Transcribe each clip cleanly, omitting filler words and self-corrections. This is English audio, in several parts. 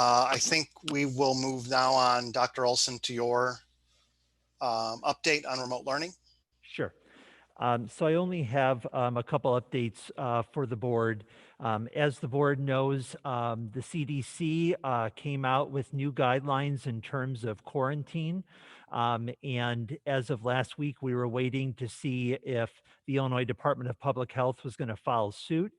I think we will move now on, Dr. Olson, to your update on remote learning. Sure. So I only have a couple updates for the board. As the board knows, the CDC came out with new guidelines in terms of quarantine. And as of last week, we were waiting to see if the Illinois Department of Public Health was going to follow suit.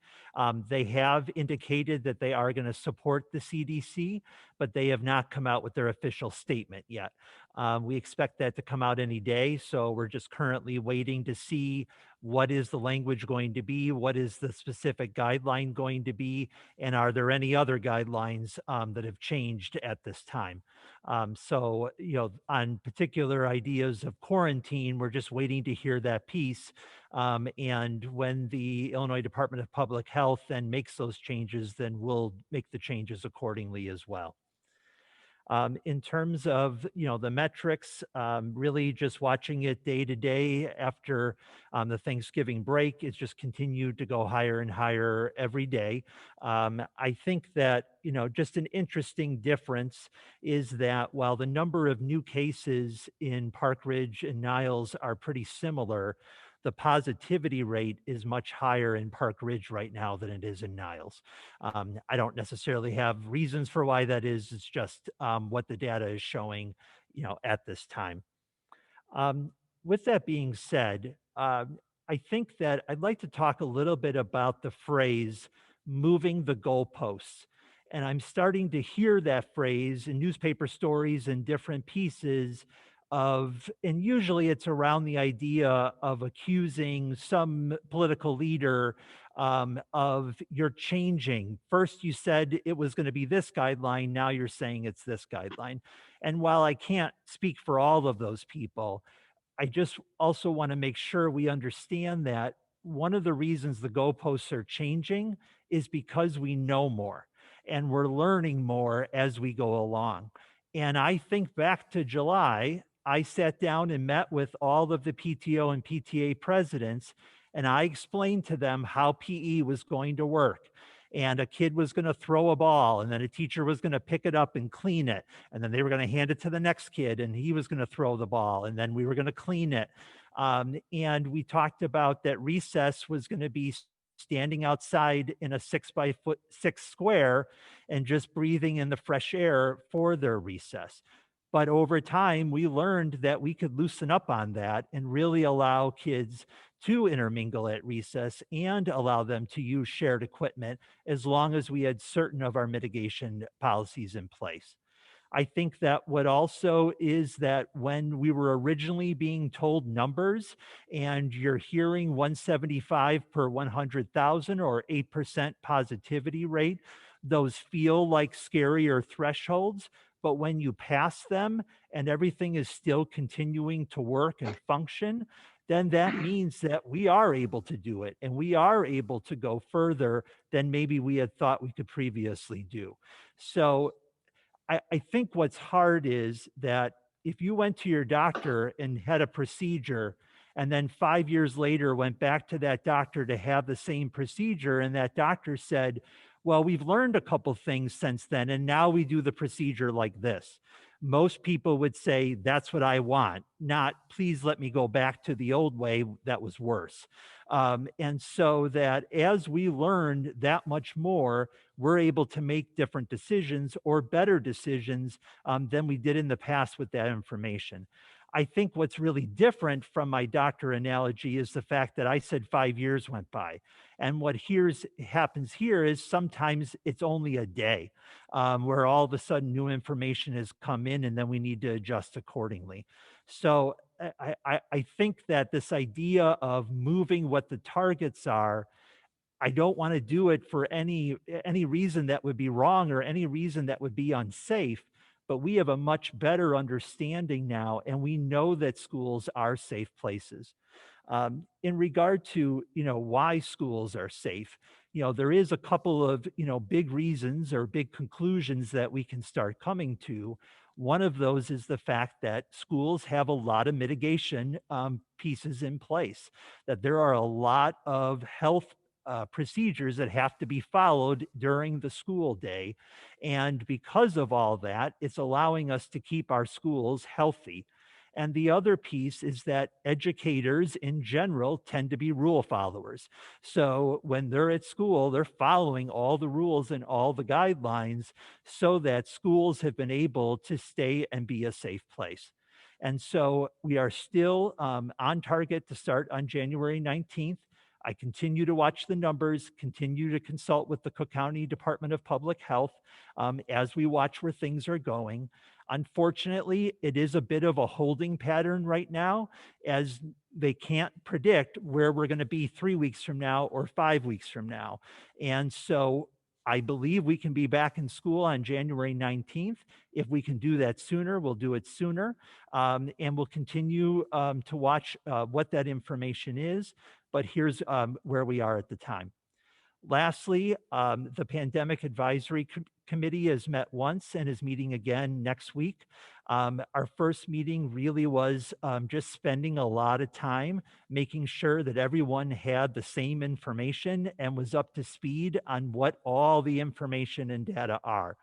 They have indicated that they are going to support the CDC, but they have not come out with their official statement yet. We expect that to come out any day. So we're just currently waiting to see what is the language going to be, what is the specific guideline going to be, and are there any other guidelines that have changed at this time. On particular ideas of quarantine, we're just waiting to hear that piece. And when the Illinois Department of Public Health then makes those changes, then we'll make the changes accordingly as well. In terms of the metrics, really just watching it day to day after the Thanksgiving break, it's just continued to go higher and higher every day. I think that just an interesting difference is that while the number of new cases in Park Ridge and Niles are pretty similar, the positivity rate is much higher in Park Ridge right now than it is in Niles. I don't necessarily have reasons for why that is. It's just what the data is showing, at this time. With that being said, I think that I'd like to talk a little bit about the phrase moving the goalposts. And I'm starting to hear that phrase in newspaper stories and different pieces and usually it's around the idea of accusing some political leader of you're changing. First, you said it was going to be this guideline. Now you're saying it's this guideline. And while I can't speak for all of those people, I just also want to make sure we understand that one of the reasons the goalposts are changing is because we know more and we're learning more as we go along. And I think back to July, I sat down and met with all of the PTO and PTA presidents, and I explained to them how PE was going to work. And a kid was going to throw a ball, and then a teacher was going to pick it up and clean it. And then they were going to hand it to the next kid, and he was going to throw the ball, and then we were going to clean it. And we talked about that recess was going to be standing outside in a 6x6 square and just breathing in the fresh air for their recess. But over time, we learned that we could loosen up on that and really allow kids to intermingle at recess and allow them to use shared equipment as long as we had certain of our mitigation policies in place. I think that what also is that when we were originally being told numbers and you're hearing 175 per 100,000 or 8% positivity rate, those feel like scarier thresholds. But when you pass them and everything is still continuing to work and function, then that means that we are able to do it and we are able to go further than maybe we had thought we could previously do. So I think what's hard is that if you went to your doctor and had a procedure and then 5 years later went back to that doctor to have the same procedure and that doctor said, well, we've learned a couple things since then and now we do the procedure like this. Most people would say, that's what I want, not please let me go back to the old way that was worse. And so that as we learned that much more, we're able to make different decisions or better decisions than we did in the past with that information. I think what's really different from my doctor analogy is the fact that I said 5 years went by. And what happens here is sometimes it's only a day where all of a sudden new information has come in and then we need to adjust accordingly. So I think that this idea of moving what the targets are, I don't want to do it for any reason that would be wrong or any reason that would be unsafe, but we have a much better understanding now, and we know that schools are safe places. In regard to why schools are safe, there is a couple of big reasons or big conclusions that we can start coming to. One of those is the fact that schools have a lot of mitigation pieces in place, that there are a lot of health procedures that have to be followed during the school day. And because of all that, it's allowing us to keep our schools healthy. And the other piece is that educators in general tend to be rule followers. So when they're at school, they're following all the rules and all the guidelines so that schools have been able to stay and be a safe place. And so we are still on target to start on January 19th. I continue to watch the numbers, continue to consult with the Cook County Department of Public Health as we watch where things are going. Unfortunately, it is a bit of a holding pattern right now, as they can't predict where we're going to be 3 weeks from now or 5 weeks from now. And so I believe we can be back in school on January 19th. If we can do that sooner, we'll do it sooner. And we'll continue to watch what that information is. But here's where we are at the time. Lastly, the Pandemic Advisory Committee has met once and is meeting again next week. Our first meeting really was just spending a lot of time making sure that everyone had the same information and was up to speed on what all the information and data are.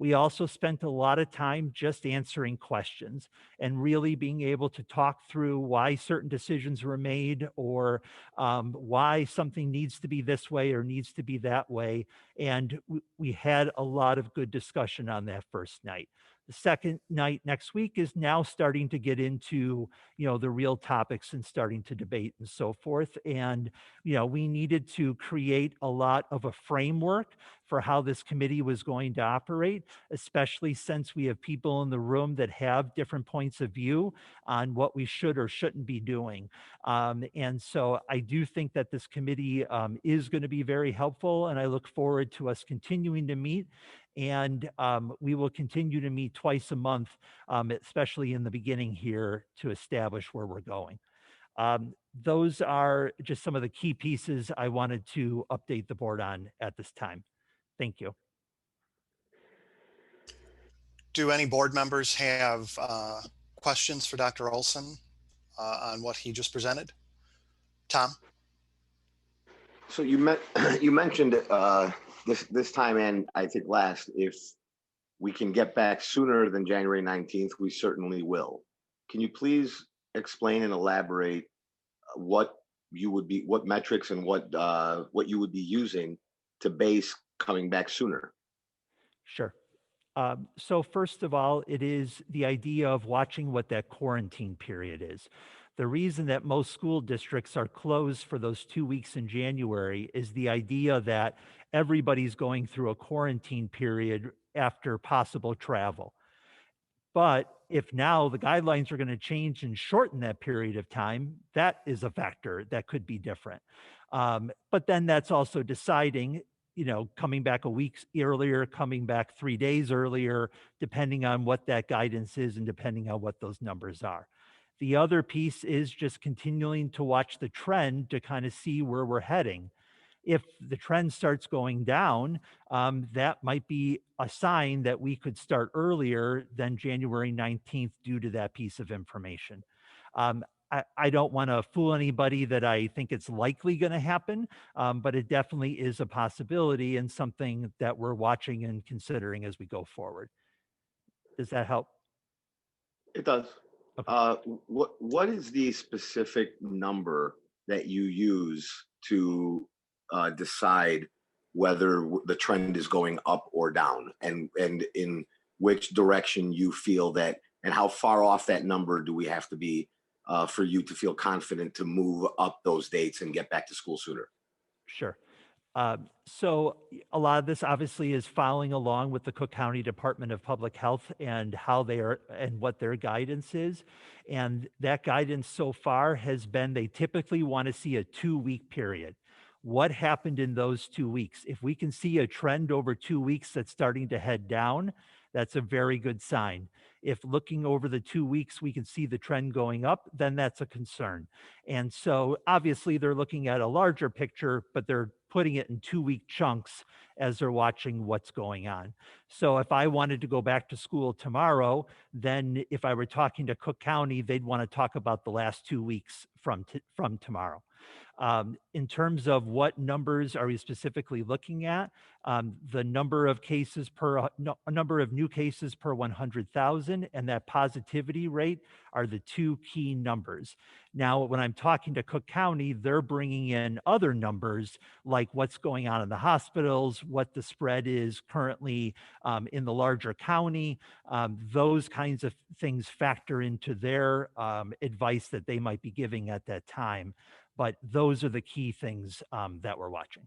We also spent a lot of time just answering questions and really being able to talk through why certain decisions were made, or why something needs to be this way or needs to be that way. And we had a lot of good discussion on that first night. The second night next week is now starting to get into, the real topics and starting to debate and so forth. And, we needed to create a lot of a framework for how this committee was going to operate, especially since we have people in the room that have different points of view on what we should or shouldn't be doing. And so I do think that this committee is going to be very helpful, and I look forward to us continuing to meet. And we will continue to meet twice a month, especially in the beginning here, to establish where we're going. Those are just some of the key pieces I wanted to update the board on at this time. Thank you. Do any board members have questions for Dr. Olson on what he just presented? Tom? So you mentioned this time, and I think last, if we can get back sooner than January 19th, we certainly will. Can you please explain and elaborate what metrics and what you would be using to base coming back sooner? Sure. So first of all, it is the idea of watching what that quarantine period is. The reason that most school districts are closed for those 2 weeks in January is the idea that everybody's going through a quarantine period after possible travel. But if now the guidelines are going to change and shorten that period of time, that is a factor that could be different. But then that's also deciding, coming back a week earlier, coming back 3 days earlier, depending on what that guidance is and depending on what those numbers are. The other piece is just continuing to watch the trend to kind of see where we're heading. If the trend starts going down, that might be a sign that we could start earlier than January 19th due to that piece of information. I don't want to fool anybody that I think it's likely going to happen, but it definitely is a possibility and something that we're watching and considering as we go forward. Does that help? It does. Okay. What is the specific number that you use to decide whether the trend is going up or down, and in which direction you feel that, and how far off that number do we have to be for you to feel confident to move up those dates and get back to school sooner? Sure. So a lot of this obviously is following along with the Cook County Department of Public Health and how they are and what their guidance is. And that guidance so far has been they typically want to see a 2 week period. What happened in those 2 weeks? If we can see a trend over 2 weeks that's starting to head down, that's a very good sign. If looking over the 2 weeks, we can see the trend going up, then that's a concern. And so obviously they're looking at a larger picture, but they're putting it in 2-week chunks as they're watching what's going on. So if I wanted to go back to school tomorrow, then if I were talking to Cook County, they'd want to talk about the last 2 weeks from tomorrow. In terms of what numbers are we specifically looking at, the number of cases per number of new cases per 100,000 and that positivity rate are the two key numbers. Now, when I'm talking to Cook County, they're bringing in other numbers like what's going on in the hospitals, what the spread is currently in the larger county. Those kinds of things factor into their advice that they might be giving at that time. But those are the key things that we're watching.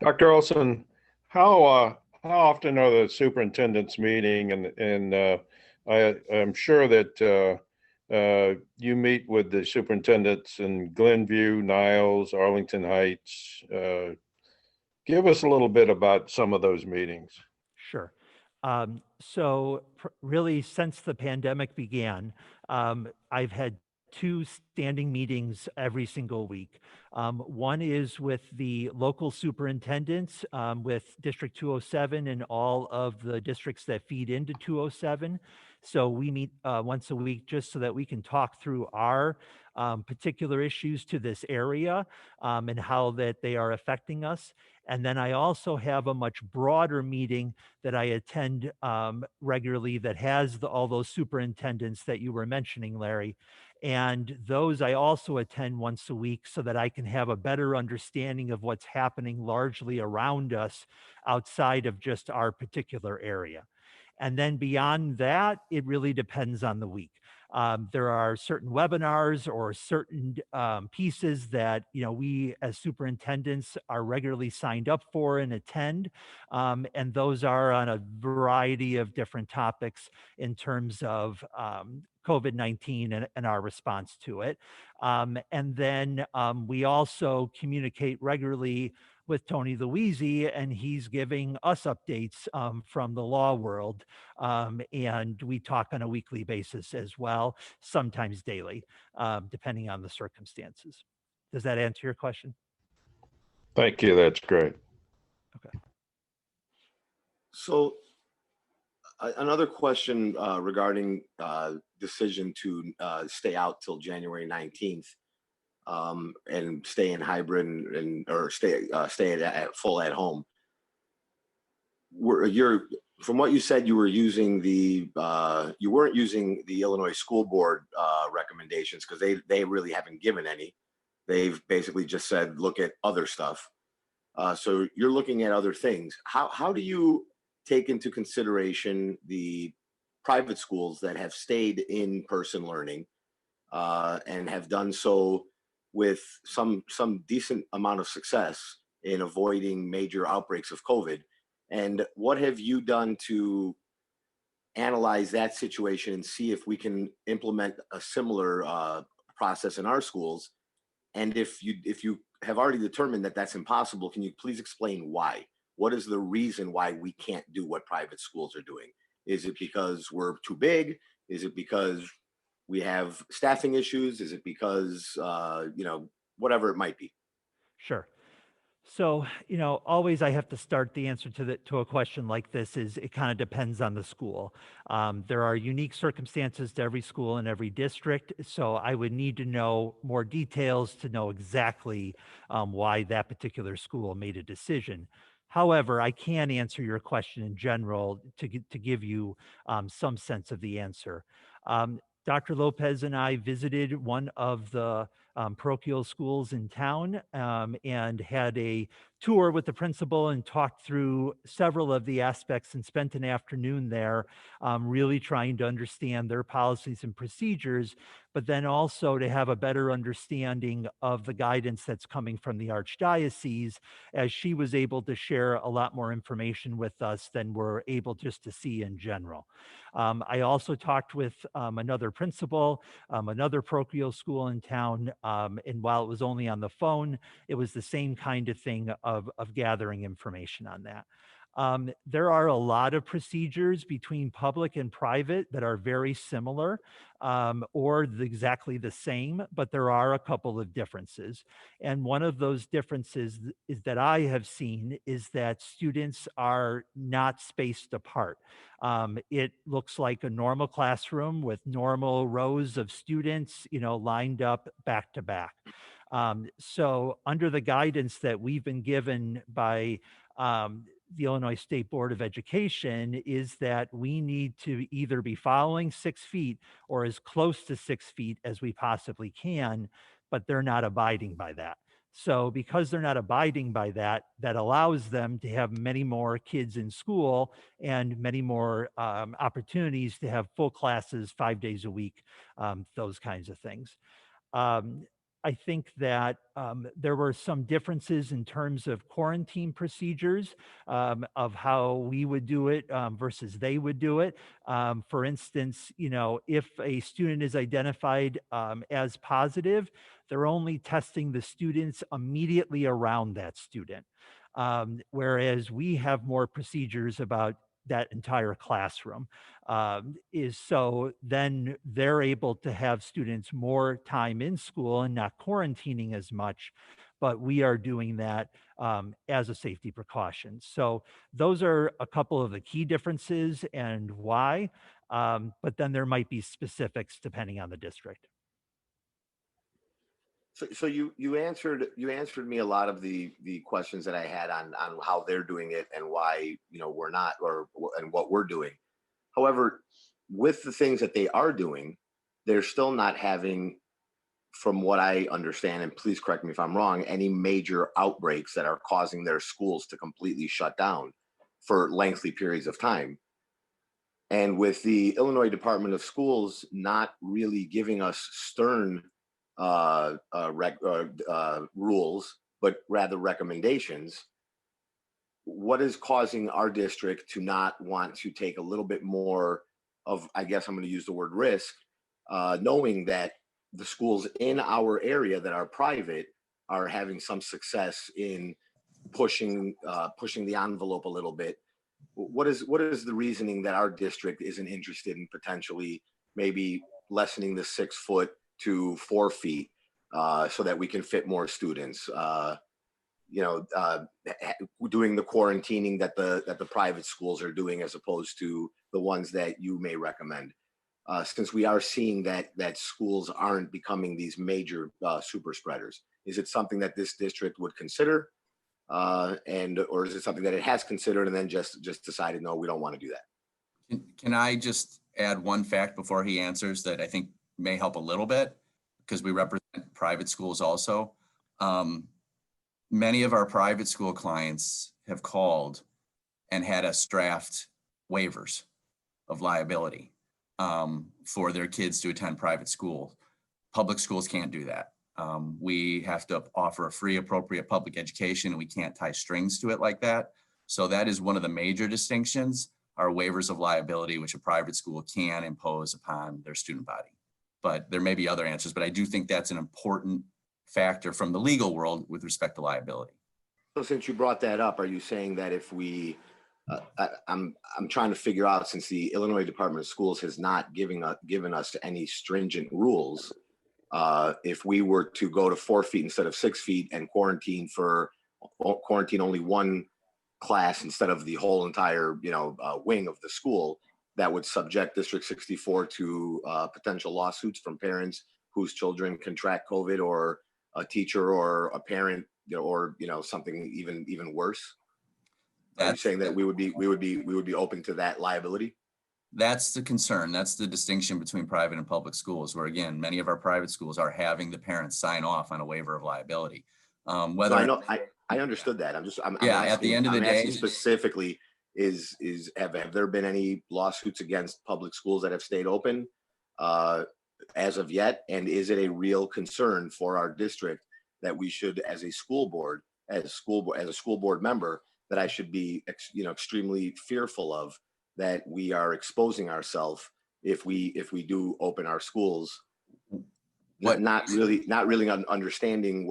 Dr. Olson, how often are the superintendents meeting? And I'm sure that you meet with the superintendents in Glenview, Niles, Arlington Heights. Give us a little bit about some of those meetings. Sure. So really, since the pandemic began, I've had 2 standing meetings every single week. One is with the local superintendents with District 207 and all of the districts that feed into 207. So we meet once a week just so that we can talk through our particular issues to this area and how that they are affecting us. And then I also have a much broader meeting that I attend regularly that has all those superintendents that you were mentioning, Larry. And those I also attend once a week so that I can have a better understanding of what's happening largely around us outside of just our particular area. And then beyond that, it really depends on the week. There are certain webinars or certain pieces that we as superintendents are regularly signed up for and attend, and those are on a variety of different topics in terms of COVID-19 and our response to it. And then we also communicate regularly with Tony Louisi, and he's giving us updates from the law world. And we talk on a weekly basis as well, sometimes daily, depending on the circumstances. Does that answer your question? Thank you. That's great. Okay. So another question regarding decision to stay out till January 19th and stay in hybrid or stay at full at home. From what you said, you were using you weren't using the Illinois School Board recommendations because they really haven't given any. They've basically just said look at other stuff. So you're looking at other things. How do you take into consideration the private schools that have stayed in person learning and have done so with some decent amount of success in avoiding major outbreaks of COVID? And what have you done to analyze that situation and see if we can implement a similar process in our schools? And if you have already determined that that's impossible, can you please explain why? What is the reason why we can't do what private schools are doing? Is it because we're too big? Is it because we have staffing issues? Is it because whatever it might be? Sure. So, always I have to start the answer to a question like this is it kind of depends on the school. There are unique circumstances to every school and every district. So I would need to know more details to know exactly why that particular school made a decision. However, I can answer your question in general to give you some sense of the answer. Dr. Lopez and I visited one of the parochial schools in town and had a tour with the principal and talked through several of the aspects and spent an afternoon there really trying to understand their policies and procedures, but then also to have a better understanding of the guidance that's coming from the Archdiocese, as she was able to share a lot more information with us than we're able just to see in general. I also talked with another principal, another parochial school in town, and while it was only on the phone, it was the same kind of thing of gathering information on that. There are a lot of procedures between public and private that are very similar, or exactly the same, but there are a couple of differences. And one of those differences is that I have seen is that students are not spaced apart. It looks like a normal classroom with normal rows of students, lined up back to back. So under the guidance that we've been given by the Illinois State Board of Education is that we need to either be following 6 feet or as close to 6 feet as we possibly can, but they're not abiding by that. So because they're not abiding by that, that allows them to have many more kids in school and many more opportunities to have full classes 5 days a week, those kinds of things. Um, I think that there were some differences in terms of quarantine procedures, of how we would do it versus they would do it. For instance, if a student is identified as positive, they're only testing the students immediately around that student. Whereas we have more procedures about that entire classroom. Is so then they're able to have students more time in school and not quarantining as much, but we are doing that as a safety precaution. So those are a couple of the key differences and why, but then there might be specifics depending on the district. So you answered me a lot of the questions that I had on how they're doing it and why we're not, and what we're doing. However, with the things that they are doing, they're still not having, from what I understand, and please correct me if I'm wrong, any major outbreaks that are causing their schools to completely shut down for lengthy periods of time. And with the Illinois Department of Schools not really giving us stern rules, but rather recommendations, what is causing our district to not want to take a little bit more of, I guess I'm going to use the word risk, knowing that the schools in our area that are private are having some success in pushing the envelope a little bit. What is the reasoning that our district isn't interested in potentially maybe lessening the 6 foot to 4 feet so that we can fit more students? Doing the quarantining that the private schools are doing as opposed to the ones that you may recommend, since we are seeing that schools aren't becoming these major super spreaders. Is it something that this district would consider, or is it something that it has considered and then just decided, no, we don't want to do that? Can I just add one fact before he answers that I think may help a little bit, because we represent private schools also. Many of our private school clients have called and had us draft waivers of liability for their kids to attend private school. Public schools can't do that. We have to offer a free, appropriate public education, and we can't tie strings to it like that. So that is one of the major distinctions, are waivers of liability, which a private school can impose upon their student body. But there may be other answers, but I do think that's an important factor from the legal world with respect to liability. So since you brought that up, are you saying that if we, I'm trying to figure out, since the Illinois Department of Schools has not given us any stringent rules, if we were to go to 4 feet instead of 6 feet and quarantine only one class instead of the whole entire wing of the school, that would subject District 64 to potential lawsuits from parents whose children contract COVID, or a teacher or a parent, or something even worse? Are you saying that we would be open to that liability? That's the concern. That's the distinction between private and public schools, where again, many of our private schools are having the parents sign off on a waiver of liability. Whether so I understoed that. I'm asking, at the end of the day, specifically, have there been any lawsuits against public schools that have stayed open as of yet? And is it a real concern for our district that we should, as a school board member, that I should be extremely fearful of, that we are exposing ourselves if we do open our schools, not really understanding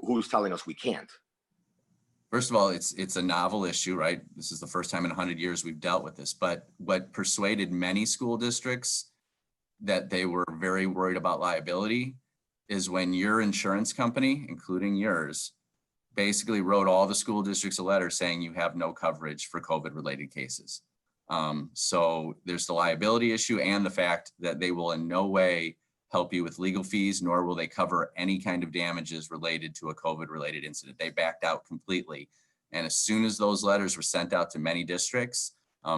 who's telling us we can't? First of all, it's a novel issue, right? This is the first time in 100 years we've dealt with this, but what persuaded many school districts that they were very worried about liability is when your insurance company, including yours, basically wrote all the school districts a letter saying you have no coverage for COVID-related cases. So there's the liability issue and the fact that they will in no way help you with legal fees, nor will they cover any kind of damages related to a COVID-related incident. They backed out completely. And as soon as those letters were sent out to many districts,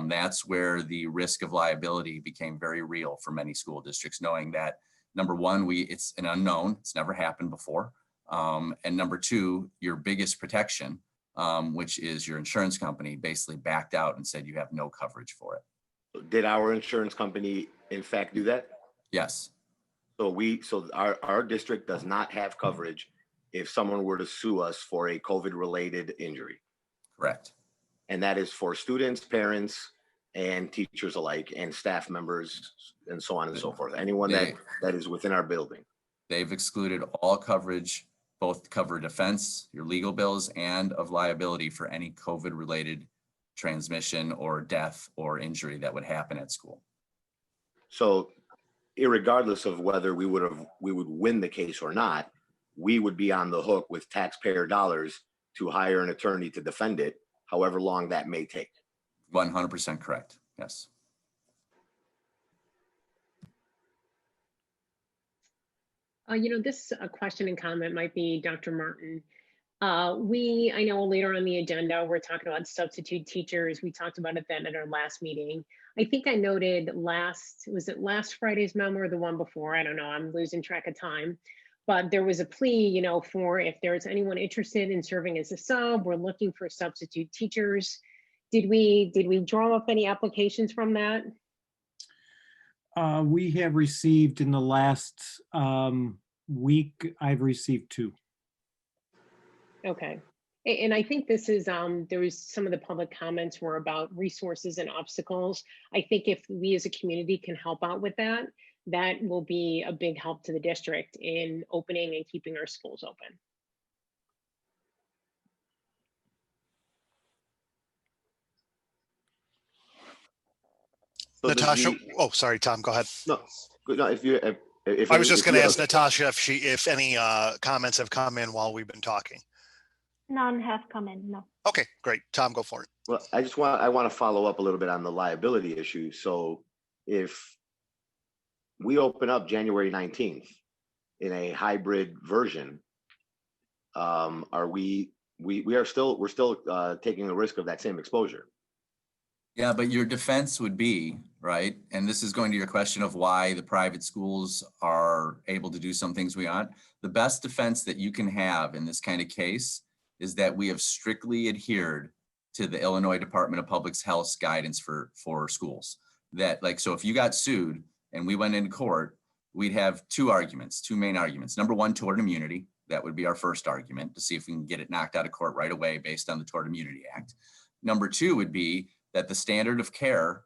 that's where the risk of liability became very real for many school districts, knowing that, number one, it's an unknown, it's never happened before. And number two, your biggest protection, which is your insurance company, basically backed out and said you have no coverage for it. Did our insurance company in fact do that? Yes. So our district does not have coverage if someone were to sue us for a COVID-related injury. Correct. And that is for students, parents, and teachers alike, and staff members, and so on and so forth. Anyone that is within our building. They've excluded all coverage, both cover defense, your legal bills, and of liability for any COVID-related transmission or death or injury that would happen at school. So irregardless of whether we would win the case or not, we would be on the hook with taxpayer dollars to hire an attorney to defend it, however long that may take. 100% correct. Yes. This question and comment might be Dr. Martin. I know later on the agenda, we're talking about substitute teachers. We talked about it then at our last meeting. I think I noted was it last Friday's memo or the one before? I don't know, I'm losing track of time. But there was a plea, for if there's anyone interested in serving as a sub, we're looking for substitute teachers. Did we draw up any applications from that? We have received in the last week, I've received 2. Okay. And I think this is, there was some of the public comments were about resources and obstacles. I think if we as a community can help out with that, that will be a big help to the district in opening and keeping our schools open. So Natasha, oh, sorry, Tom, go ahead. No, if I was just going to ask Natasha if any comments have come in while we've been talking. None have come in, no. Okay, great. Tom, go for it. Well, I want to follow up a little bit on the liability issue. So if we open up January 19th in a hybrid version, we're still taking the risk of that same exposure. Yeah, but your defense would be, right? And this is going to your question of why the private schools are able to do some things we aren't. The best defense that you can have in this kind of case is that we have strictly adhered to the Illinois Department of Public Health's guidance for schools. So if you got sued and we went into court, we'd have two main arguments. Number one, tort immunity. That would be our first argument to see if we can get it knocked out of court right away based on the Tort Immunity Act. Number two would be that the standard of care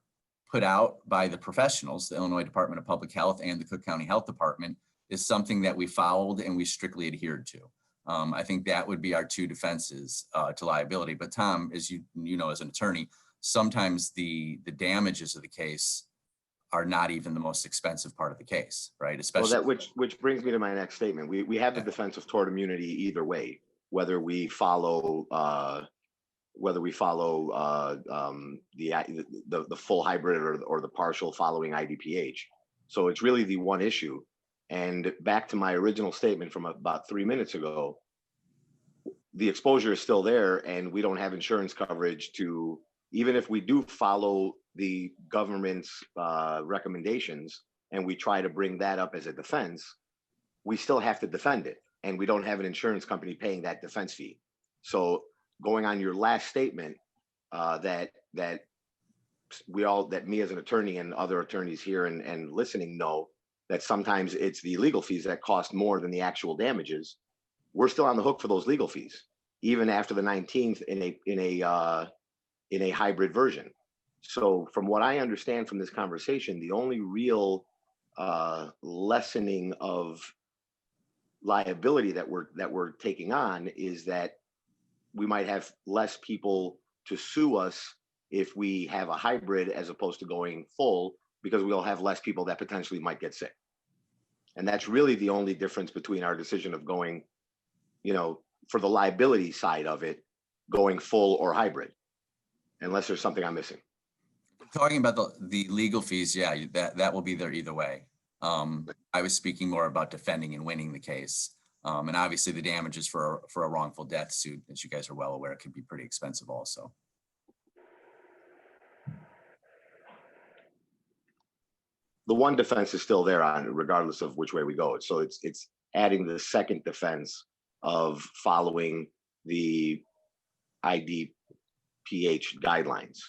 put out by the professionals, the Illinois Department of Public Health and the Cook County Health Department, is something that we followed and we strictly adhered to. I think that would be our two defenses to liability. But Tom, as you know, as an attorney, sometimes the damages of the case are not even the most expensive part of the case, right? Especially which brings me to my next statement. We have the defense of tort immunity either way, whether we follow the full hybrid or the partial following IDPH. So it's really the one issue. And back to my original statement from about 3 minutes ago, the exposure is still there and we don't have insurance coverage to, even if we do follow the government's recommendations and we try to bring that up as a defense, we still have to defend it. And we don't have an insurance company paying that defense fee. So going on your last statement, that me as an attorney and other attorneys here and listening know that sometimes it's the legal fees that cost more than the actual damages. We're still on the hook for those legal fees, even after the 19th in a hybrid version. So from what I understand from this conversation, the only real lessening of liability that we're taking on is that we might have less people to sue us if we have a hybrid as opposed to going full, because we'll have less people that potentially might get sick. And that's really the only difference between our decision of going, for the liability side of it, going full or hybrid, unless there's something I'm missing. Talking about the legal fees, yeah, that will be there either way. I was speaking more about defending and winning the case. And obviously the damages for a wrongful death suit, as you guys are well aware, could be pretty expensive also. The one defense is still there on it, regardless of which way we go. So it's adding the second defense of following the IDPH guidelines.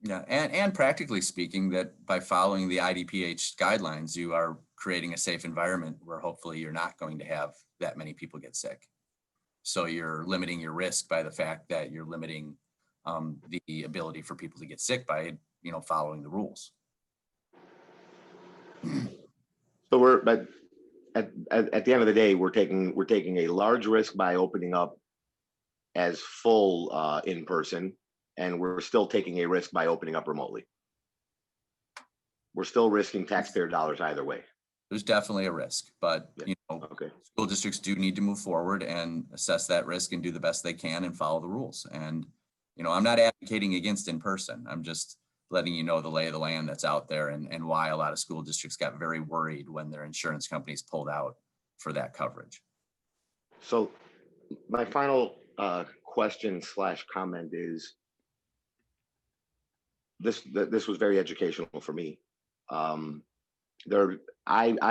Yeah, and practically speaking, that by following the IDPH guidelines, you are creating a safe environment where hopefully you're not going to have that many people get sick. So you're limiting your risk by the fact that you're limiting the ability for people to get sick by, following the rules. So but at the end of the day, we're taking a large risk by opening up as full in person, and we're still taking a risk by opening up remotely. We're still risking taxpayer dollars either way. There's definitely a risk, but Okay. School districts do need to move forward and assess that risk and do the best they can and follow the rules. And I'm not advocating against in person. I'm just letting you know the lay of the land that's out there and why a lot of school districts got very worried when their insurance companies pulled out for that coverage. So my final question / comment is, this was very educational for me. I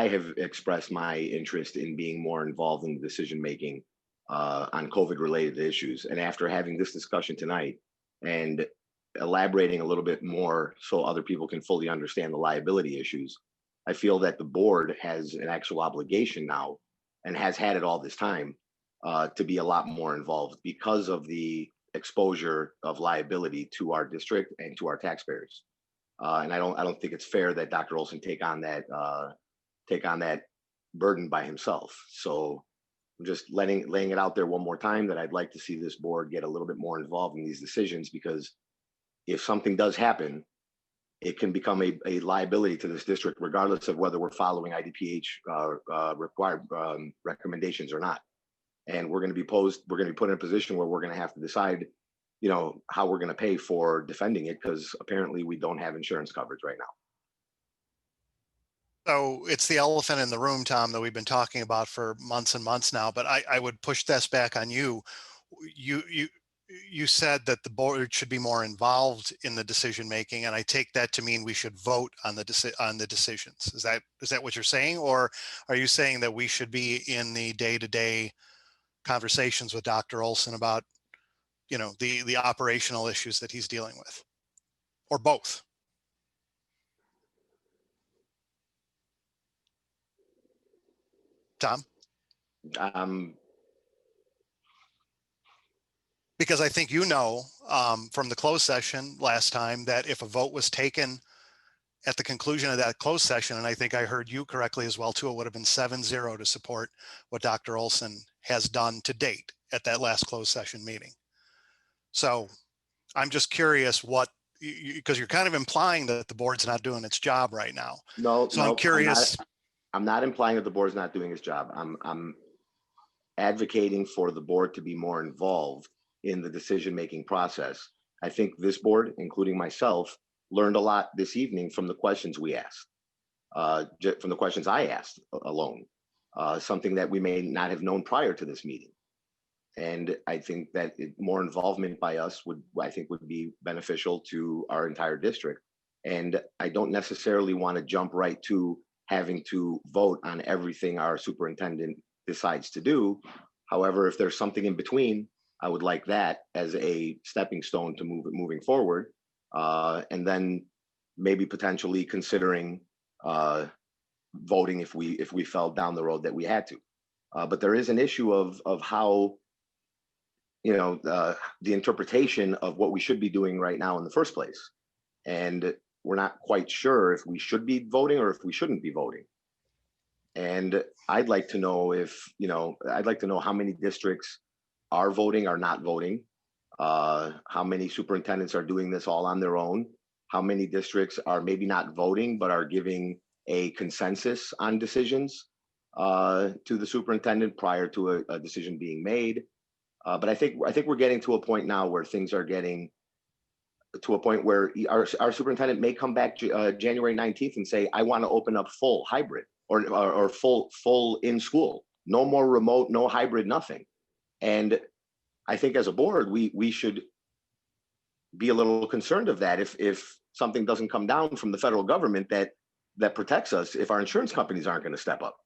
have expressed my interest in being more involved in decision making on COVID related issues, and after having this discussion tonight and elaborating a little bit more so other people can fully understand the liability issues, I feel that the board has an actual obligation now, and has had it all this time, to be a lot more involved because of the exposure of liability to our district and to our taxpayers. And I don't think it's fair that Dr. Olson take on that burden by himself. So I'm just laying it out there one more time that I'd like to see this board get a little bit more involved in these decisions, because if something does happen, it can become a liability to this district, regardless of whether we're following IDPH required recommendations or not. And we're going to be put in a position where we're going to have to decide, how we're going to pay for defending it, because apparently we don't have insurance coverage right now. So it's the elephant in the room, Tom, that we've been talking about for months and months now, but I would push this back on you. You said that the board should be more involved in the decision making, and I take that to mean we should vote on the decisions. Is that what you're saying, or are you saying that we should be in the day-to-day conversations with Dr. Olson about, the operational issues that he's dealing with, or both? Tom? Because I think from the closed session last time that if a vote was taken at the conclusion of that closed session, and I think I heard you correctly as well too, it would have been 7-0 to support what Dr. Olson has done to date at that last closed session meeting. So I'm just curious because you're kind of implying that the board's not doing its job right now. No, so I'm curious. I'm not implying that the board's not doing its job. I'm advocating for the board to be more involved in the decision-making process. I think this board, including myself, learned a lot this evening from the questions we asked, from the questions I asked alone, something that we may not have known prior to this meeting. And I think that more involvement by us would be beneficial to our entire district. And I don't necessarily want to jump right to having to vote on everything our superintendent decides to do. However, if there's something in between, I would like that as a stepping stone to moving forward, and then maybe potentially considering voting if we fell down the road that we had to. But there is an issue of how, the interpretation of what we should be doing right now in the first place, and we're not quite sure if we should be voting or if we shouldn't be voting. And I'd like to know how many districts are voting or not voting, How many superintendents are doing this all on their own? How many districts are maybe not voting, but are giving a consensus on decisions to the superintendent prior to a decision being made? But I think we're getting to a point now where things are getting to a point where our superintendent may come back January 19th and say, I want to open up full hybrid or full in school. No more remote, no hybrid, nothing. And I think as a board, we should be a little concerned of that if something doesn't come down from the federal government that protects us, if our insurance companies aren't going to step up.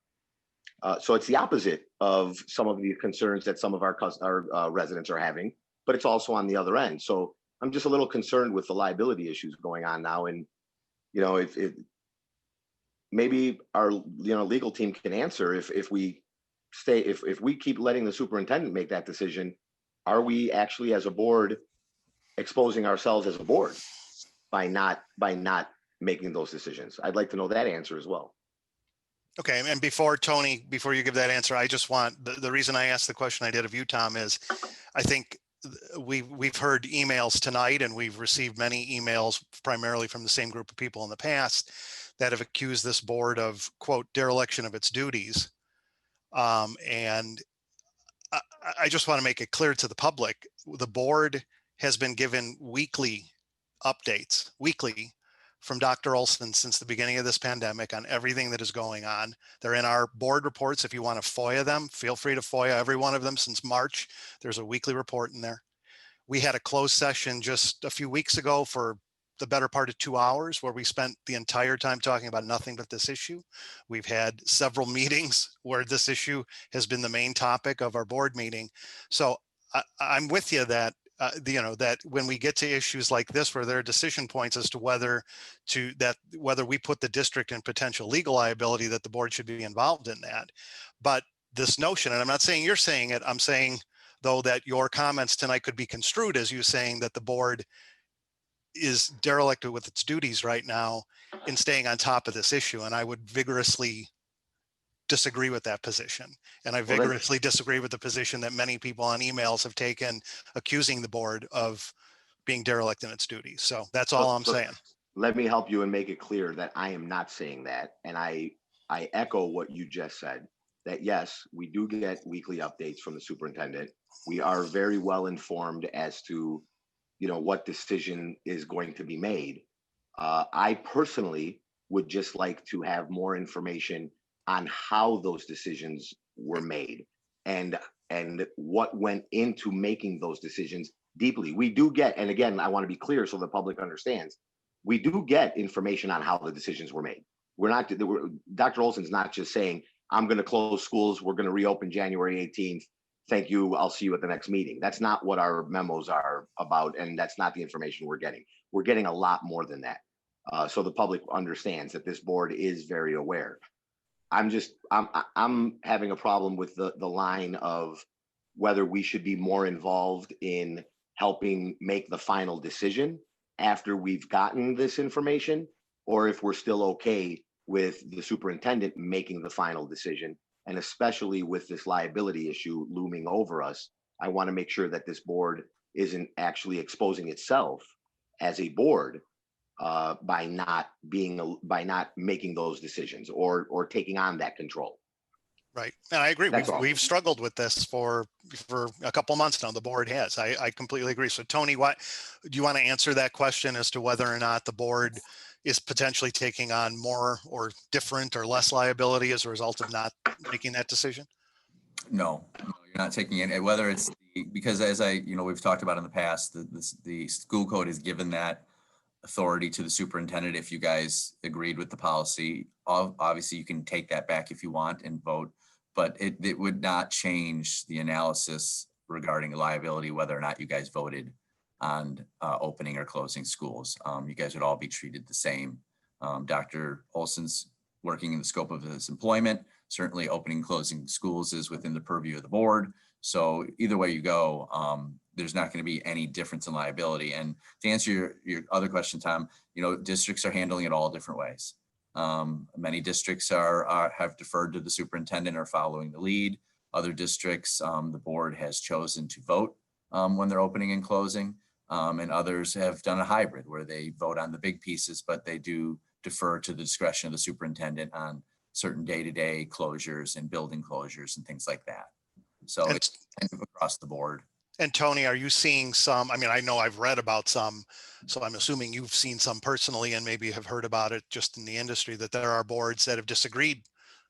So it's the opposite of some of the concerns that some of our residents are having, but it's also on the other end. So I'm just a little concerned with the liability issues going on now. And, you know, if maybe our, legal team can answer if we keep letting the superintendent make that decision, are we actually as a board exposing ourselves as a board by not making those decisions? I'd like to know that answer as well. Okay, and before you give that answer, I just want, the reason I asked the question I did of you, Tom, is I think we've heard emails tonight, and we've received many emails primarily from the same group of people in the past that have accused this board of, quote, dereliction of its duties. And I just want to make it clear to the public, the board has been given weekly updates, from Dr. Olson since the beginning of this pandemic on everything that is going on. They're in our board reports. If you want to FOIA them, feel free to FOIA every one of them since March. There's a weekly report in there. We had a closed session just a few weeks ago for the better part of 2 hours where we spent the entire time talking about nothing but this issue. We've had several meetings where this issue has been the main topic of our board meeting. So I'm with you that that when we get to issues like this, where there are decision points as to whether we put the district in potential legal liability, that the board should be involved in that. But this notion, and I'm not saying you're saying it, I'm saying though that your comments tonight could be construed as you saying that the board is derelict with its duties right now in staying on top of this issue. And I would vigorously disagree with that position. And I vigorously disagree with the position that many people on emails have taken, accusing the board of being derelict in its duties. So that's all I'm saying. Let me help you and make it clear that I am not saying that. And I echo what you just said, that yes, we do get weekly updates from the superintendent. We are very well informed as to, what decision is going to be made. I personally would just like to have more information on how those decisions were made and what went into making those decisions deeply. We do get, and again, I want to be clear so the public understands, we do get information on how the decisions were made. Dr. Olson's not just saying, I'm going to close schools, we're going to reopen January 18th. Thank you, I'll see you at the next meeting. That's not what our memos are about, and that's not the information we're getting. We're getting a lot more than that. So the public understands that this board is very aware. I'm having a problem with the line of whether we should be more involved in helping make the final decision after we've gotten this information, or if we're still okay with the superintendent making the final decision. And especially with this liability issue looming over us, I want to make sure that this board isn't actually exposing itself as a board by not making those decisions or taking on that control. Right. And I agree. We've struggled with this for a couple months now. The board has. I completely agree. So Tony, do you want to answer that question as to whether or not the board is potentially taking on more or different or less liability as a result of not making that decision? No, you're not taking it. Whether it's because as we've talked about in the past, the school code has given that authority to the superintendent. If you guys agreed with the policy, obviously you can take that back if you want and vote, but it would not change the analysis regarding liability, whether or not you guys voted on opening or closing schools. You guys would all be treated the same. Dr. Olson's working in the scope of his employment. Certainly opening and closing schools is within the purview of the board. So either way you go, there's not going to be any difference in liability. And to answer your other question, Tom, districts are handling it all different ways. Many districts have deferred to the superintendent or following the lead. Other districts, the board has chosen to vote when they're opening and closing. And others have done a hybrid where they vote on the big pieces, but they do defer to the discretion of the superintendent on certain day-to-day closures and building closures and things like that. So And- it's kind of across the board. And Tony, are you seeing some, I mean, I know I've read about some, so I'm assuming you've seen some personally and maybe have heard about it just in the industry, that there are boards that have disagreed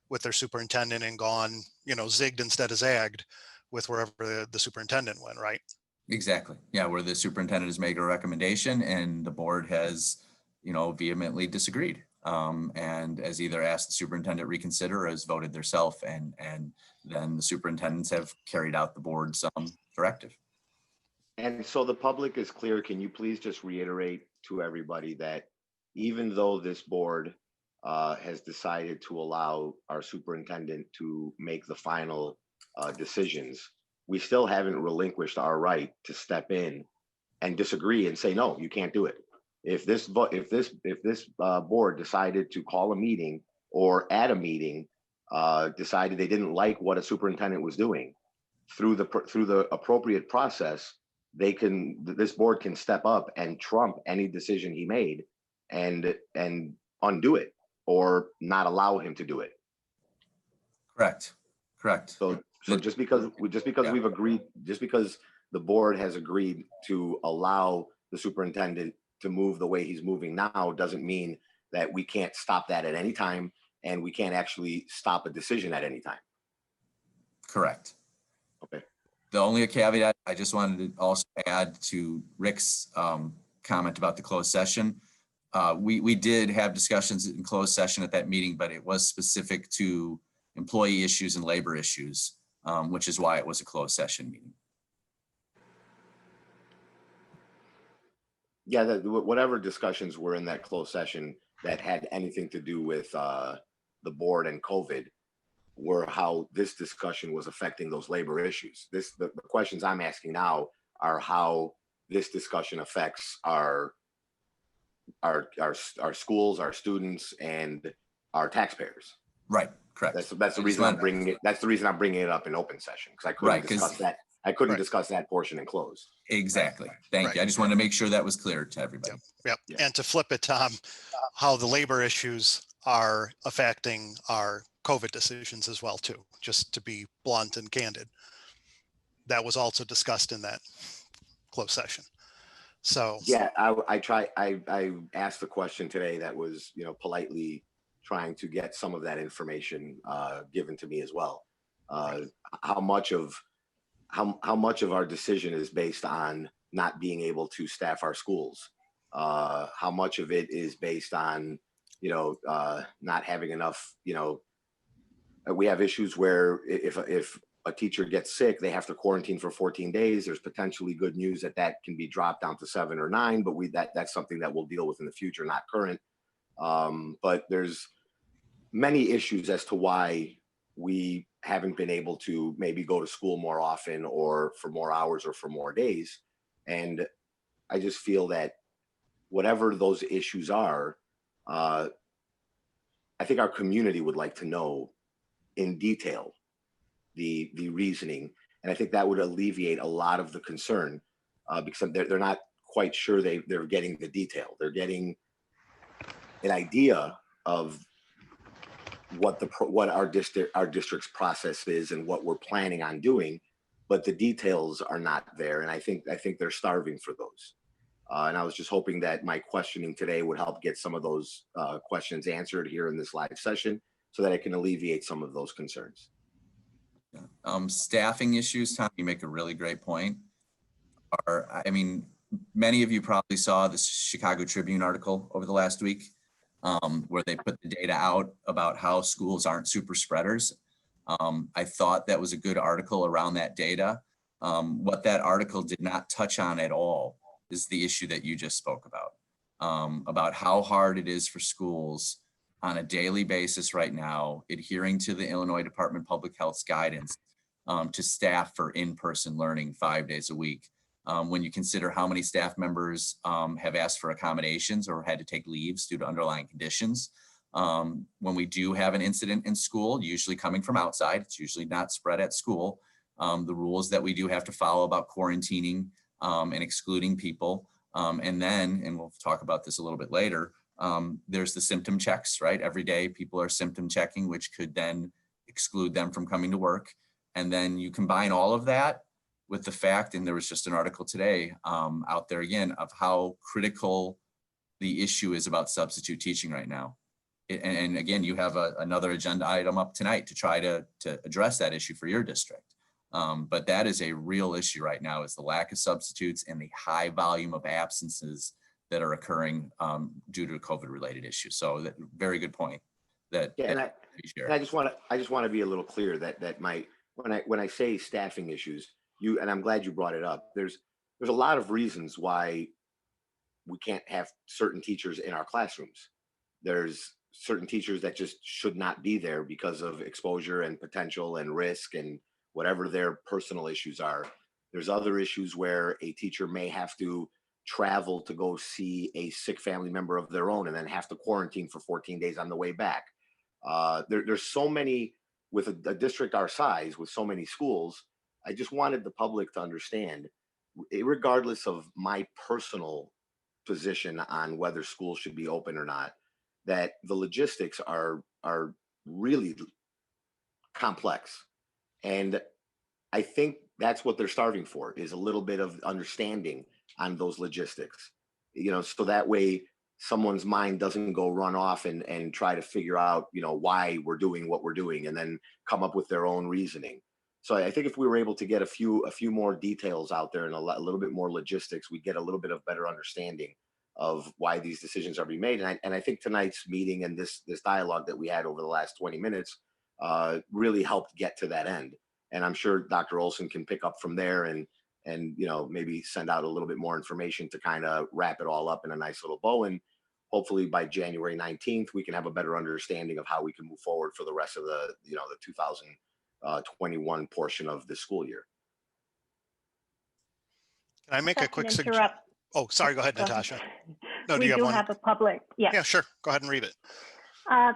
with their superintendent and gone, zigged instead of zagged with wherever the superintendent went, right? Exactly. Yeah, where the superintendent has made a recommendation and the board has, vehemently disagreed. And has either asked the superintendent reconsider or has voted theirself, and then the superintendents have carried out the board's directive. And so the public is clear. Can you please just reiterate to everybody that even though this board has decided to allow our superintendent to make the final decisions, we still haven't relinquished our right to step in and disagree and say, no, you can't do it. If this board decided to call a meeting or at a meeting, decided they didn't like what a superintendent was doing, through the appropriate process, this board can step up and trump any decision he made and undo it or not allow him to do it. Correct. So just because we've agreed, just because the board has agreed to allow the superintendent to move the way he's moving now, doesn't mean that we can't stop that at any time, and we can't actually stop a decision at any time. Correct. Okay. The only caveat I just wanted to also add to Rick's comment about the closed session. We did have discussions in closed session at that meeting, but it was specific to employee issues and labor issues, which is why it was a closed session meeting. Yeah, whatever discussions were in that closed session that had anything to do with the board and COVID were how this discussion was affecting those labor issues. The questions I'm asking now are how this discussion affects our schools, our students, and our taxpayers. Right. Correct. That's the reason I'm bringing it. That's the reason I'm bringing it up in open session, because I couldn't discuss that. I couldn't discuss that portion in closed. Exactly. Thank you. I just wanted to make sure that was clear to everybody. Yep. Yeah. And to flip it, Tom, how the labor issues are affecting our COVID decisions as well, too, just to be blunt and candid. That was also discussed in that closed session. So yeah, I asked the question today that was, politely trying to get some of that information given to me as well. How much of our decision is based on not being able to staff our schools? How much of it is based on, not having enough, we have issues where if a teacher gets sick, they have to quarantine for 14 days. There's potentially good news that can be dropped down to 7 or 9, but that's something that we'll deal with in the future, not current. But there's many issues as to why we haven't been able to maybe go to school more often or for more hours or for more days. And I just feel that whatever those issues are, I think our community would like to know in detail the reasoning. And I think that would alleviate a lot of the concern because they're not quite sure they're getting the detail. They're getting an idea of what our district's process is and what we're planning on doing, but the details are not there. And I think they're starving for those. And I was just hoping that my questioning today would help get some of those questions answered here in this live session so that I can alleviate some of those concerns. Staffing issues, Tom, you make a really great point. Many of you probably saw the Chicago Tribune article over the last week where they put the data out about how schools aren't super spreaders. I thought that was a good article around that data. What that article did not touch on at all is the issue that you just spoke about how hard it is for schools on a daily basis right now, adhering to the Illinois Department of Public Health's guidance to staff for in-person learning 5 days a week. When you consider how many staff members have asked for accommodations or had to take leaves due to underlying conditions. When we do have an incident in school, usually coming from outside, it's usually not spread at school. the rules that we do have to follow about quarantining and excluding people. And then, and we'll talk about this a little bit later, there's the symptom checks, right? Every day people are symptom checking, which could then exclude them from coming to work. And then you combine all of that with the fact, and there was just an article today out there again of how critical the issue is about substitute teaching right now. And again, you have another agenda item up tonight to try to address that issue for your district. But that is a real issue right now, is the lack of substitutes and the high volume of absences that are occurring due to COVID related issues. So that, very good point. That, Yeah, and that I just want to be a little clear that when I say staffing issues, and I'm glad you brought it up. There's a lot of reasons why we can't have certain teachers in our classrooms. There's certain teachers that just should not be there because of exposure and potential and risk and whatever their personal issues are. There's other issues where a teacher may have to travel to go see a sick family member of their own and then have to quarantine for 14 days on the way back. There's so many, with a district our size, with so many schools. I just wanted the public to understand, regardless of my personal position on whether schools should be open or not, that the logistics are really complex. And I think that's what they're starving for, is a little bit of understanding on those logistics, so that way someone's mind doesn't go run off and try to figure out, why we're doing what we're doing and then come up with their own reasoning. So I think if we were able to get a few more details out there and a little bit more logistics, we get a little bit of better understanding of why these decisions are being made. And I think tonight's meeting and this dialogue that we had over the last 20 minutes really helped get to that end. And I'm sure Dr. Olson can pick up from there and maybe send out a little bit more information to kind of wrap it all up in a nice little bow. And hopefully by January 19th, we can have a better understanding of how we can move forward for the rest of the 2021 portion of the school year. Can I make a quick suggestion? Oh, sorry. Go ahead, Natasha. No, We do have a public. Yeah, sure. Go ahead and read it.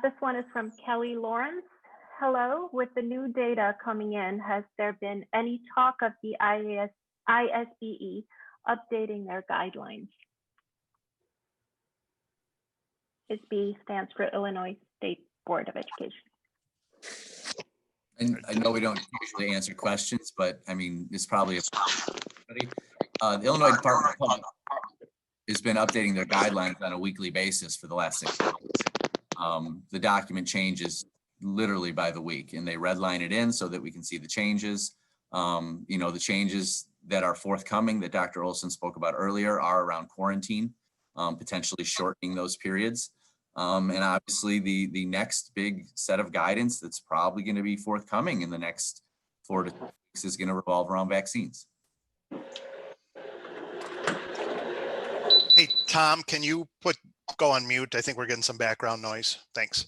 This one is from Kelly Lawrence. Hello. With the new data coming in, has there been any talk of the ISBE updating their guidelines? ISBE stands for Illinois State Board of Education. And I know we don't usually answer questions, but I mean, it's probably the Illinois Department of Public has been updating their guidelines on a weekly basis for the last 6 months. The document changes literally by the week, and they redline it in so that we can see the changes. The changes that are forthcoming that Dr. Olson spoke about earlier are around quarantine, potentially shortening those periods. And obviously the next big set of guidance that's probably going to be forthcoming in the next 4 to 6 weeks is going to revolve around vaccines. Hey, Tom, can you go on mute? I think we're getting some background noise. Thanks.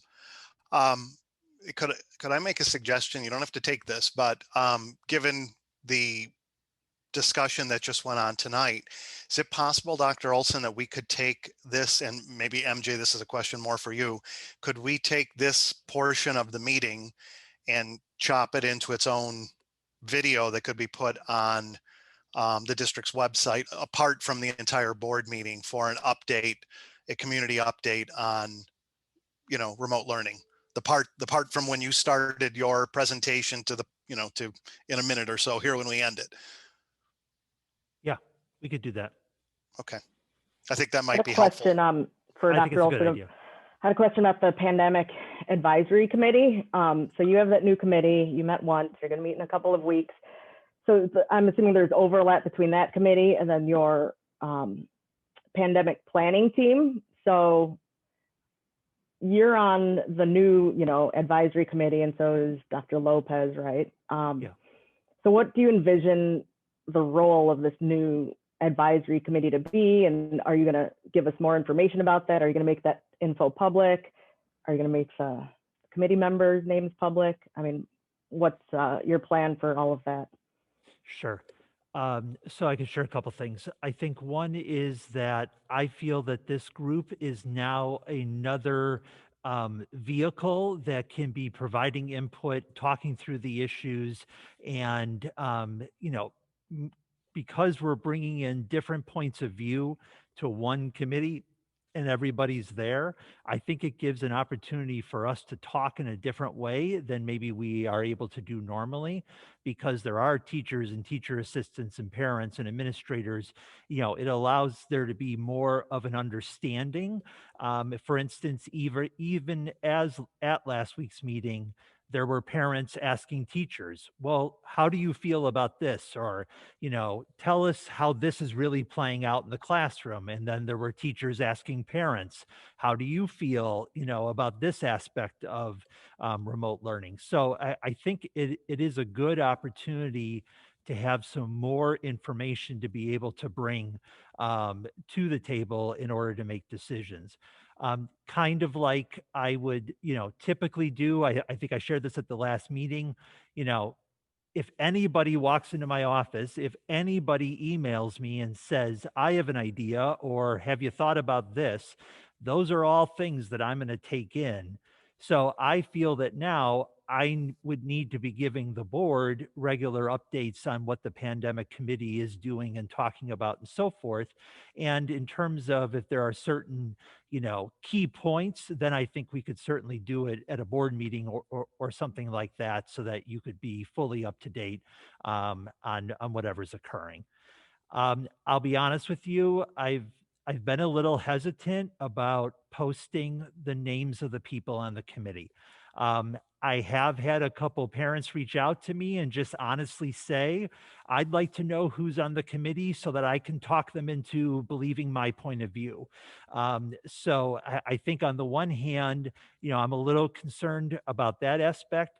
Could I make a suggestion? You don't have to take this, but given the discussion that just went on tonight, is it possible, Dr. Olson, that we could take this, and maybe MJ, this is a question more for you, could we take this portion of the meeting and chop it into its own video that could be put on the district's website, apart from the entire board meeting, for an update, a community update on, remote learning? The part from when you started your presentation to to in a minute or so here when we end it. Yeah, we could do that. Okay. I think that might be question helpful. For I think Dr. it's a good Olson. idea. I had a question about the Pandemic Advisory Committee. So you have that new committee. You met once. You're going to meet in a couple of weeks. So I'm assuming there's overlap between that committee and then your pandemic planning team. So you're on the new, advisory committee, and so is Dr. Lopez, right? Yeah. So what do you envision the role of this new advisory committee to be? And are you going to give us more information about that? Are you going to make that info public? Are you going to make the committee members' names public? I mean, what's your plan for all of that? Sure. So I can share a couple things. I think one is that I feel that this group is now another vehicle that can be providing input, talking through the issues, and you know, because we're bringing in different points of view to one committee and everybody's there, I think it gives an opportunity for us to talk in a different way than maybe we are able to do normally, because there are teachers and teacher assistants and parents and administrators. You know, it allows there to be more of an understanding. For instance, even as at last week's meeting, there were parents asking teachers, well, how do you feel about this? Or, you know, tell us how this is really playing out in the classroom. And then there were teachers asking parents, how do you feel, you know, about this aspect of remote learning? So I think it is a good opportunity to have some more information to be able to bring to the table in order to make decisions. Kind of like I would, you know, typically do. I think I shared this at the last meeting. You know, if anybody walks into my office, if anybody emails me and says, I have an idea, or have you thought about this? Those are all things that I'm going to take in. So I feel that now I would need to be giving the board regular updates on what the pandemic committee is doing and talking about and so forth. And in terms of if there are certain, you know, key points, then I think we could certainly do it at a board meeting or something like that, so that you could be fully up to date on whatever's occurring. I'll be honest with you, I've been a little hesitant about posting the names of the people on the committee. I have had a couple parents reach out to me and just honestly say, I'd like to know who's on the committee so that I can talk them into believing my point of view. So I think on the one hand, you know, I'm a little concerned about that aspect.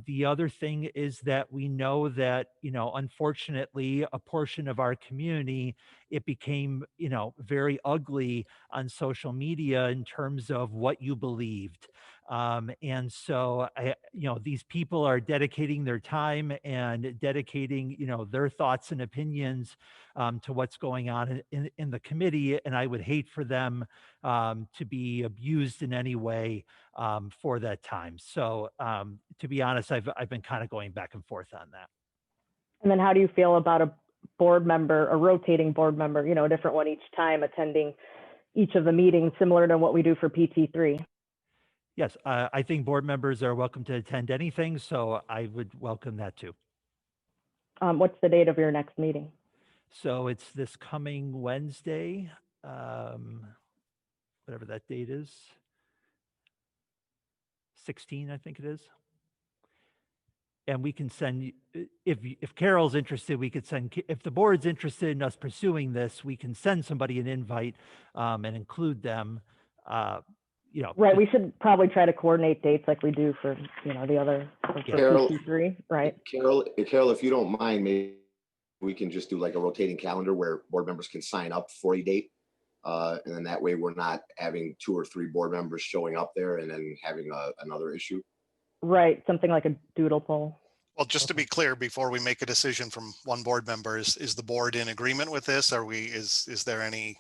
The other thing is that we know that, you know, unfortunately, a portion of our community, it became, you know, very ugly on social media in terms of what you believed. And so, you know, these people are dedicating their time and dedicating, you know, their thoughts and opinions to what's going on in the committee. And I would hate for them to be abused in any way for that time. So to be honest, I've been kind of going back and forth on that. And then how do you feel about a board member, a rotating board member, you know, a different one each time, attending each of the meetings, similar to what we do for PT3? Yes, I think board members are welcome to attend anything, so I would welcome that too. What's the date of your next meeting? So it's this coming Wednesday, whatever that date is, 16, I think it is. And we can send, if Carol's interested, we could send, if the board's interested in us pursuing this, we can send somebody an invite and include them. You know, right, we should probably try to coordinate dates like we do for, you know, the other, for Carol, PT3, right? Carol, if you don't mind, maybe we can just do like a rotating calendar where board members can sign up for a date. And then that way we're not having 2 or 3 board members showing up there and then having another issue. Right, something like a doodle poll. Well, just to be clear, before we make a decision from one board member, is the board in agreement with this? Are we, is there any,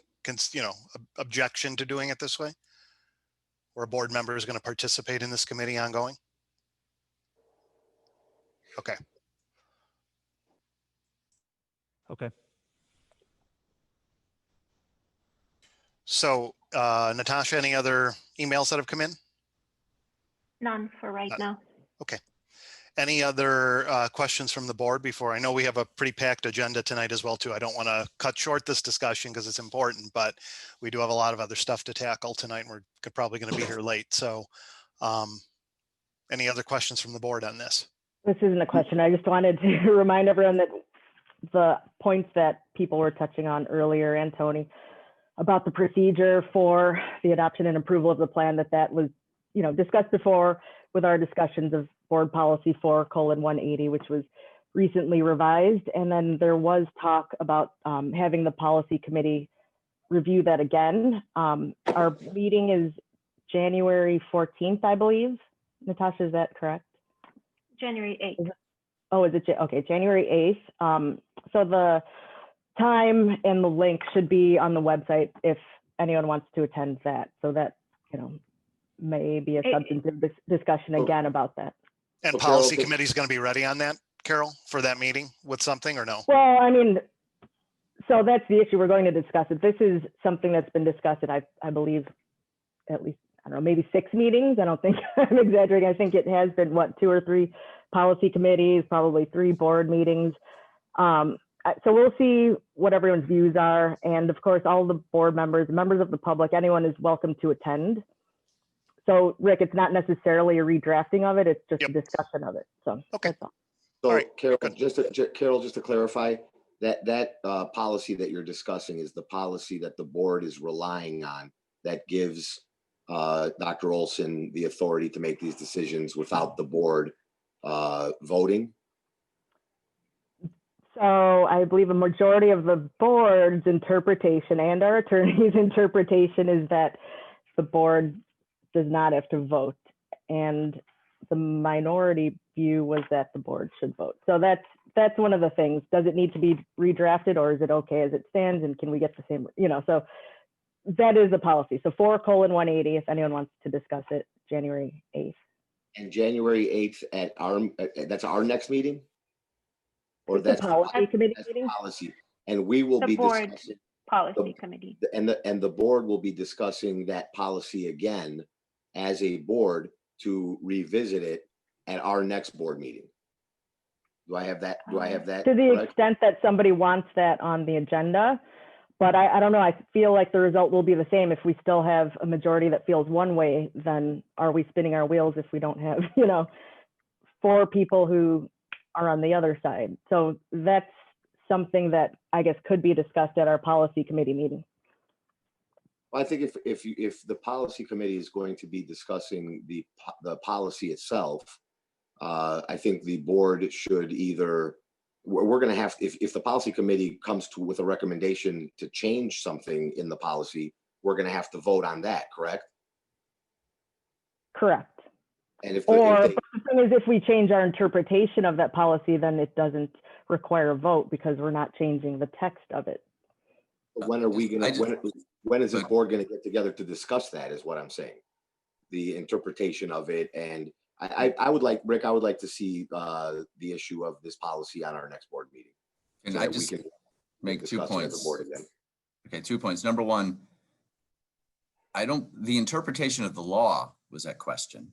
you know, objection to doing it this way? Where a board member is going to participate in this committee ongoing? Okay. okay. So, Natasha, any other emails that have come in? None for right now. Okay. Any other questions from the board before? I know we have a pretty packed agenda tonight as well, too. I don't want to cut short this discussion because it's important, but we do have a lot of other stuff to tackle tonight. And we're probably going to be here late. So any other questions from the board on this? This isn't a question. I just wanted to remind everyone that the points that people were touching on earlier, and Tony, about the procedure for the adoption and approval of the plan, that was, you know, discussed before with our discussions of board policy 4:180, which was recently revised. And then there was talk about having the policy committee review that again. Our meeting is January 14th, I believe. Natasha, is that correct? January 8th. Oh, is it? Okay, January 8th. So the time and the link should be on the website if anyone wants to attend that, so that, you know, may be a It- substantive discussion again about that. And Okay, policy okay. committee is going to be ready on that, Carol, for that meeting with something or no? Well, I mean, so that's the issue. We're going to discuss it. This is something that's been discussed at, I believe, at least, I don't know, maybe 6 meetings. I don't think I'm exaggerating. I think it has been, what, 2 or 3 policy committees, probably 3 board meetings. So we'll see what everyone's views are. And of course, all the board members, members of the public, anyone is welcome to attend. So Rick, it's not necessarily a redrafting of it. It's just Yep. a discussion of it. So Okay. that's all. So All right, Carol, good. just to clarify, that policy that you're discussing is the policy that the board is relying on that gives Dr. Olson the authority to make these decisions without the board voting. So I believe a majority of the board's interpretation and our attorney's interpretation is that the board does not have to vote. And the minority view was that the board should vote. So that's one of the things. Does it need to be redrafted, or is it okay as it stands? And can we get the same, so that is the policy. So 4:180, if anyone wants to discuss it, January 8th. And January 8th that's our next meeting? Or It's a policy committee that's meeting. policy, and we will The be board discussing, policy committee. and the board will be discussing that policy again as a board to revisit it at our next board meeting. Do I have that? To the correct? extent that somebody wants that on the agenda, but I don't know, I feel like the result will be the same. If we still have a majority that feels one way, then are we spinning our wheels if we don't have, 4 people who are on the other side? So that's something that I guess could be discussed at our policy committee meeting. Well, I think if the policy committee is going to be discussing the policy itself, I think the board should either, we're going to have, if the policy committee comes with a recommendation to change something in the policy, we're going to have to vote on that, correct? Correct. And if Or the thing is, if we change our interpretation of that policy, then it doesn't require a vote because we're not changing the text of it. when are we going to, when is this board going to get together to discuss that, is what I'm saying. The interpretation of it. And I would like, Rick, I would like to see the issue of this policy on our next board meeting. And so I that we just can make 2 discuss it as a points. board again. Okay, 2 points. Number one, the interpretation of the law was at question.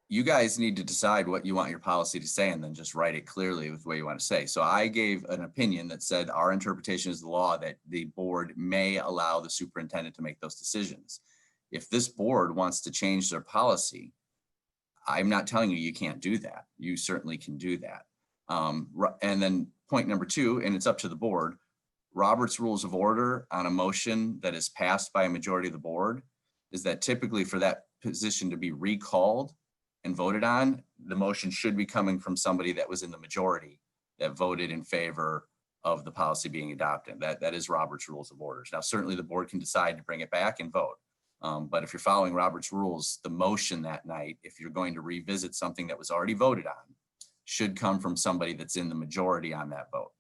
You guys need to decide what you want your policy to say and then just write it clearly with what you want to say. So I gave an opinion that said our interpretation is the law, that the board may allow the superintendent to make those decisions. If this board wants to change their policy, I'm not telling you you can't do that. You certainly can do that. And then point number 2, and it's up to the board, Robert's Rules of Order on a motion that is passed by a majority of the board is that typically for that position to be recalled and voted on, the motion should be coming from somebody that was in the majority that voted in favor of the policy being adopted. That is Robert's Rules of Orders. Now, certainly the board can decide to bring it back and vote. But if you're following Robert's rules, the motion that night, if you're going to revisit something that was already voted on, should come from somebody that's in the majority on that vote.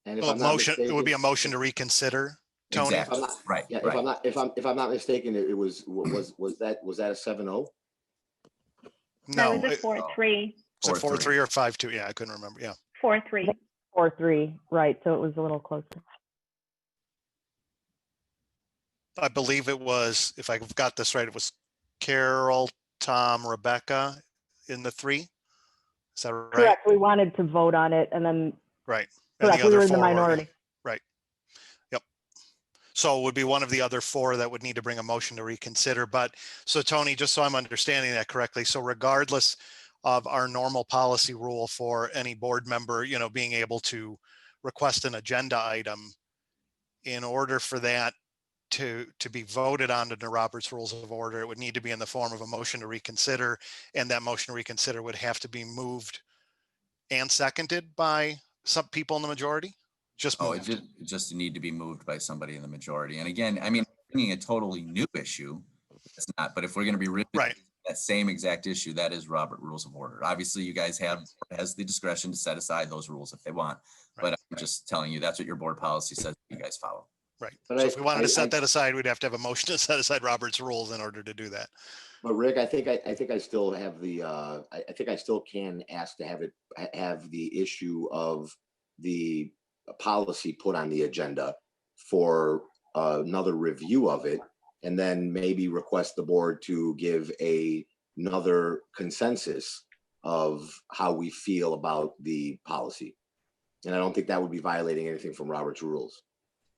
And if Well, I'm not motion, it would be a mistaken- motion to reconsider, Tony. Exactly. Right. Yeah, Right. if I'm not mistaken, it was that a 7-0? No, That was a 4-3, it's a 4-3 or 5-2. Yeah, I couldn't remember. Yeah. 4-3. 4-3, right? So it was a little closer. I believe it was, if I've got this right, it was Carol, Tom, Rebecca in the 3. Is that right? Correct. We wanted to vote on it, and then Right. And correct, the we other were in the 4 minority. Right. Yep. So it would be one of the other 4 that would need to bring a motion to reconsider. But so Tony, just so I'm understanding that correctly, so regardless of our normal policy rule for any board member, being able to request an agenda item, in order for that to be voted on under Robert's Rules of Order, it would need to be in the form of a motion to reconsider, and that motion to reconsider would have to be moved and seconded by some people in the majority. Just Oh, moved. it just need to be moved by somebody in the majority. And again, I mean, bringing a totally new issue, it's not. But if we're going to be Right. that same exact issue, that is Robert Rules of Order. Obviously, you guys has the discretion to set aside those rules if they want. But I'm just telling you, that's what your board policy says you guys follow. Right. But So I- if we wanted to I- set that aside, we'd have to have a motion to set aside Robert's rules in order to do that. But Rick, I think I still have the, I think I still can ask to have the issue of the policy put on the agenda for another review of it, and then maybe request the board to give another consensus of how we feel about the policy. And I don't think that would be violating anything from Robert's rules.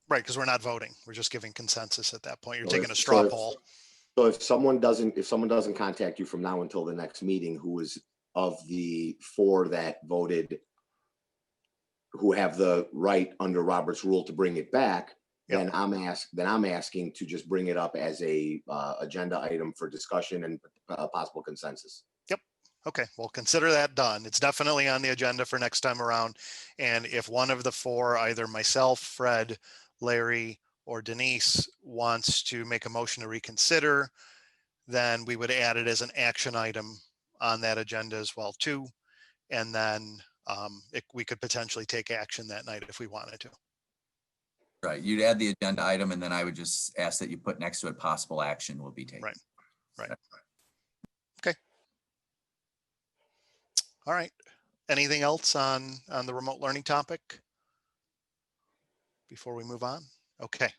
Right, because we're not voting. We're just giving consensus at that point. You're So taking if- a straw so if- poll. So if someone doesn't contact you from now until the next meeting, who is of the four that voted, who have the right under Robert's rule to bring it back, then I'm asking to just bring it up as a agenda item for discussion and possible consensus. Okay, well, consider that done. It's definitely on the agenda for next time around. And if one of the four, either myself, Fred, Larry, or Denise wants to make a motion to reconsider, then we would add it as an action item on that agenda as well too. And then we could potentially take action that night if we wanted to. Right, you'd add the agenda item and then I would just ask that you put next to it possible action will be taken. Right. Right. Okay. All right. Anything else on the remote learning topic before we move on? Okay.